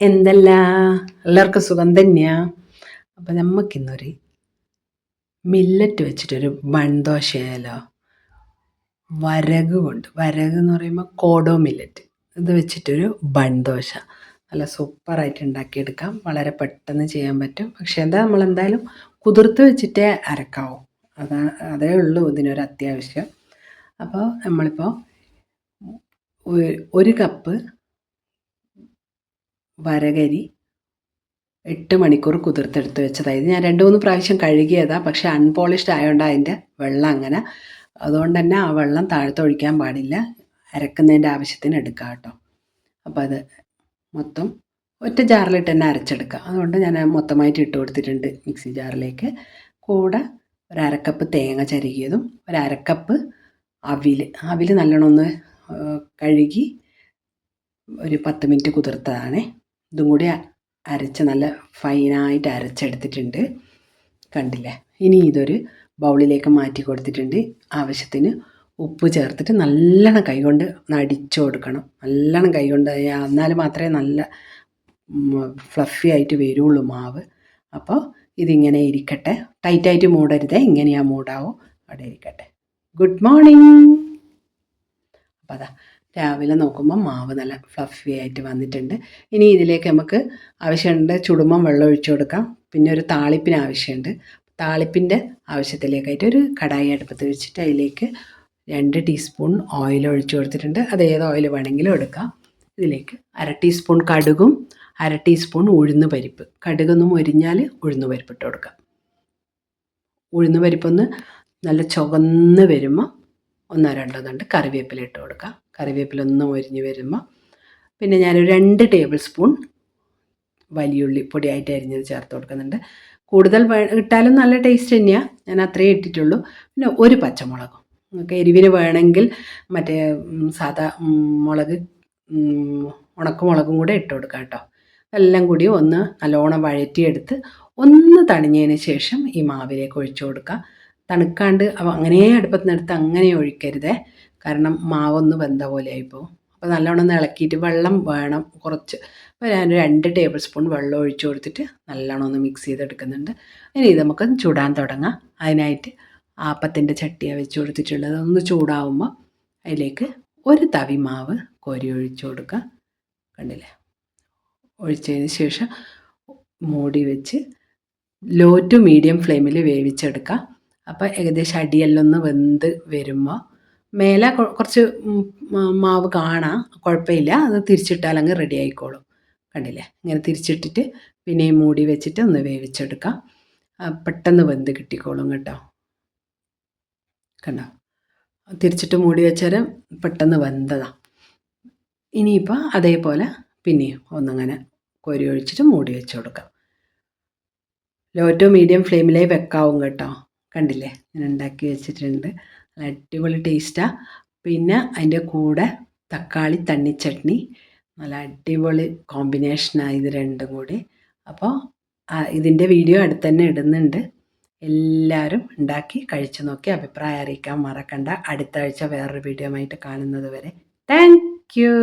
എന്തല്ല എല്ലാവർക്കും സുഖം തന്നെയാ. അപ്പം നമുക്കിന്നൊരു മില്ലറ്റ് വെച്ചിട്ടൊരു ബൺദോശയായാലോ. വരക് എന്ന് പറയുമ്പോൾ കോഡോ മില്ലറ്റ് ഇത് വെച്ചിട്ടൊരു ബൺദോശ നല്ല സൂപ്പറായിട്ട് ഉണ്ടാക്കിയെടുക്കാം. വളരെ പെട്ടെന്ന് ചെയ്യാൻ പറ്റും. പക്ഷേ നമ്മളെന്തായാലും കുതിർത്ത് വെച്ചിട്ടേ അരക്കാവൂ. അതേ ഉള്ളൂ ഇതിനൊരു അത്യാവശ്യം. അപ്പോൾ നമ്മളിപ്പോൾ ഒരു കപ്പ് വരകരി 8 മണിക്കൂർ കുതിർത്തെടുത്ത് വെച്ചതായത്. ഞാൻ 2-3 പ്രാവശ്യം കഴുകിയതാണ്. പക്ഷേ അൺപോളിഷ്ഡ് ആയതുകൊണ്ട് അതിൻ്റെ വെള്ളം അങ്ങനെ. അതുകൊണ്ട് തന്നെ ആ വെള്ളം താഴത്ത് ഒഴിക്കാൻ പാടില്ല. അരക്കുന്നതിൻ്റെ ആവശ്യത്തിന് എടുക്കുക കേട്ടോ. അപ്പോൾ അത് മൊത്തം ഒറ്റ ജാറിലിട്ട് തന്നെ അരച്ചെടുക്കുക. അതുകൊണ്ട് ഞാൻ മൊത്തമായിട്ട് ഇട്ട് കൊടുത്തിട്ടുണ്ട് മിക്സി ജാറിലേക്ക്. കൂടെ ഒരു അരക്കപ്പ് തേങ്ങ ചിരകിയതും ഒരു അരക്കപ്പ് അവിൽ നല്ലോണം ഒന്ന് കഴുകി ഒരു 10 മിനിറ്റ് കുതിർത്തതാണ്. ഇതും കൂടി അരച്ച് നല്ല ഫൈനായിട്ട് അരച്ചെടുത്തിട്ടുണ്ട്. കണ്ടില്ലേ? ഇനി ഇതൊരു ബൗളിലേക്ക് മാറ്റി കൊടുത്തിട്ടുണ്ട്. ആവശ്യത്തിന് ഉപ്പ് ചേർത്തിട്ട് നല്ലോണം കൈകൊണ്ട് അടിച്ചു കൊടുക്കണം. നല്ലോണം കൈകൊണ്ട്, എന്നാൽ മാത്രമേ നല്ല ഫ്ലഫി ആയിട്ട് വരുള്ളൂ മാവ്. അപ്പോൾ ഇതിങ്ങനെ ഇരിക്കട്ടെ. ടൈറ്റായിട്ട് മൂടരുതേ, ഇങ്ങനെയാ മൂടാവോ. അവിടെ ഇരിക്കട്ടെ. Good morning. അപ്പോൾ അതാ രാവിലെ നോക്കുമ്പോൾ മാവ് നല്ല ഫ്ലഫി ആയിട്ട് വന്നിട്ടുണ്ട്. ഇനി ഇതിലേക്ക് നമുക്ക് ആവശ്യമുണ്ട് ചുടുമ്പം വെള്ളം ഒഴിച്ചു കൊടുക്കാം. പിന്നെ ഒരു താളിപ്പിന് ആവശ്യമുണ്ട്. താളിപ്പിൻ്റെ ആവശ്യത്തിലേക്കായിട്ട് ഒരു കടായി അടുപ്പത്ത് വെച്ചിട്ട് അതിലേക്ക് 2 ടീസ്പൂൺ ഓയിൽ ഒഴിച്ചു കൊടുത്തിട്ടുണ്ട്. അത് ഏത് ഓയിൽ വേണമെങ്കിലും എടുക്കാം. ഇതിലേക്ക് 1/2 ടീസ്പൂൺ കടുകും 1/2 ടീസ്പൂൺ ഉഴുന്ന് പരിപ്പ്. കടുകൊന്ന് മൊരിഞ്ഞാൽ ഉഴുന്ന് പരിപ്പ് ഇട്ട് കൊടുക്കാം. ഉഴുന്ന് പരിപ്പൊന്ന് നല്ല ചുവന്ന് വരുമ്പോൾ 1-2 തണ്ട് കറിവേപ്പില ഇട്ട് കൊടുക്കാം. കറിവേപ്പില ഒന്ന് മൊരിഞ്ഞ് വരുമ്പോൾ പിന്നെ ഞാനൊരു 2 ടേബിൾ സ്പൂൺ വലിയുള്ളി പൊടിയായിട്ട് അരിഞ്ഞത് ചേർത്ത് കൊടുക്കുന്നുണ്ട്. കൂടുതൽ ഇട്ടാലും നല്ല ടേസ്റ്റ് തന്നെയാണ്. ഞാൻ അത്രയേ ഇട്ടിട്ടുള്ളൂ. പിന്നെ ഒരു പച്ചമുളകും. നമുക്ക് എരിവിന് വേണമെങ്കിൽ മറ്റേ സാദാ മുളക്, ഉണക്കമുളകും കൂടെ ഇട്ട് കൊടുക്കാം കേട്ടോ. എല്ലാം കൂടി ഒന്ന് നല്ലോണം വഴറ്റിയെടുത്ത് ഒന്ന് തണിഞ്ഞതിന് ശേഷം ഈ മാവിലേക്ക് ഒഴിച്ചു കൊടുക്കാം. തണുക്കാണ്ട് അങ്ങനെ അടുപ്പത്ത് നിന്നെടുത്ത് അങ്ങനെ ഒഴിക്കരുതേ. കാരണം മാവൊന്ന് വെന്ത പോലെ ആയിപ്പോവും. അപ്പോൾ നല്ലോണം ഇളക്കിയിട്ട് വെള്ളം വേണം കുറച്ച്. അപ്പോൾ ഞാൻ 2 ടേബിൾ സ്പൂൺ വെള്ളം ഒഴിച്ചു കൊടുത്തിട്ട് നല്ലോണം ഒന്ന് മിക്സ് ചെയ്തെടുക്കുന്നുണ്ട്. ഇനി ഇത് നമുക്ക് ചുടാൻ തുടങ്ങാം. അതിനായിട്ട് ആപ്പത്തിൻ്റെ ചട്ടിയാണ് വെച്ച് കൊടുത്തിട്ടുള്ളത്. ഒന്ന് ചൂടാവുമ്പോൾ അതിലേക്ക് ഒരു തവി മാവ് കോരി ഒഴിച്ചു കൊടുക്കുക. കണ്ടില്ലേ? ഒഴിച്ചതിന് ശേഷം മൂടി വെച്ച് ലോ ടു മീഡിയം ഫ്ലെയിമിൽ വേവിച്ചെടുക്കുക. അപ്പോൾ ഏകദേശം അടിയെല്ലാം ഒന്ന് വെന്ത് വരുമ്പോൾ മേലെ കുറച്ച് മാവ് കാണാം, കുഴപ്പമില്ല. അത് തിരിച്ചിട്ടാലങ്ങ് റെഡി ആയിക്കോളും. കണ്ടില്ലേ? ഇങ്ങനെ തിരിച്ചിട്ടിട്ട് പിന്നെയും മൂടി വെച്ചിട്ട് ഒന്ന് വേവിച്ചെടുക്കാം. പെട്ടെന്ന് വെന്ത് കിട്ടിക്കോളും കേട്ടോ. കണ്ടോ? തിരിച്ചിട്ട് മൂടി വെച്ചാൽ പെട്ടെന്ന് വെന്തതാണ്. ഇനിയിപ്പോൾ അതേപോലെ പിന്നെയും ഒന്നങ്ങനെ കോരി ഒഴിച്ചിട്ട് മൂടി വെച്ച് കൊടുക്കാം. ലോ ടു മീഡിയം ഫ്ലെയിമിലേ വെക്കാവും കേട്ടോ. കണ്ടില്ലേ? ഞാൻ ഉണ്ടാക്കി വെച്ചിട്ടുണ്ട്. നല്ല അടിപൊളി ടേസ്റ്റാണ്. പിന്നെ അതിൻ്റെ കൂടെ തക്കാളി തണ്ണിച്ചട്നി നല്ല അടിപൊളി കോമ്പിനേഷനാണ് ഇത് രണ്ടും കൂടി. അപ്പോൾ ഇതിൻ്റെ വീഡിയോ അടുത്ത് തന്നെ ഇടുന്നുണ്ട്. എല്ലാവരും ഉണ്ടാക്കി കഴിച്ചു നോക്കി അഭിപ്രായം അറിയിക്കാൻ മറക്കണ്ട. അടുത്ത ആഴ്ച വേറൊരു വീഡിയോ ആയിട്ട് കാണുന്നത് വരെ താങ്ക് യു.